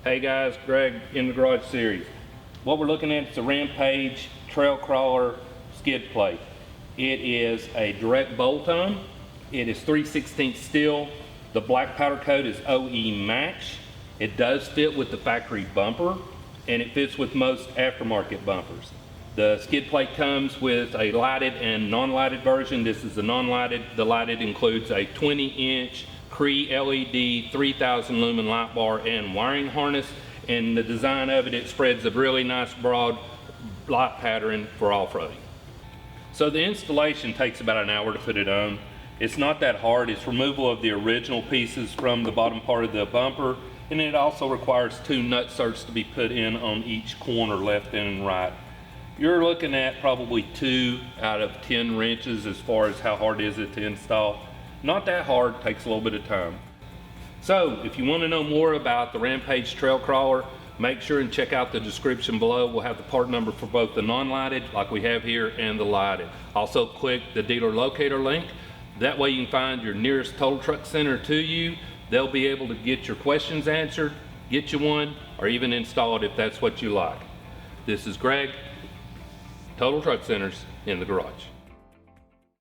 Hey guys, Greg in the Garage series. What we're looking at is a Rampage Trailcrawler Skid Plate. It is a direct bolt-on. It is 3/16 steel. The black powder coat is OE match. It does fit with the factory bumper, and it fits with most aftermarket bumpers. The skid plate comes with a lighted and non-lighted version. This is the non-lighted. The lighted includes a 20-inch Cree LED 3000 lumen light bar and wiring harness, and the design of it spreads a really nice broad light pattern for off-roading. So the installation takes about an hour to put it on. It's not that hard. It's removal of the original pieces from the bottom part of the bumper, and it also requires 2 nut certs to be put in on each corner, left and right. You're looking at probably 2 out of 10 wrenches as far as how hard is it to install. Not that hard, takes a little bit of time. So if you want to know more about the Rampage Trailcrawler, make sure and check out the description below. We'll have the part number for both the non-lighted, like we have here, and the lighted. Also click the dealer locator link. That way you can find your nearest total truck center to you. They'll be able to get your questions answered, get you one, or even install it if that's what you like. This is Greg, Total Truck Centers in the Garage.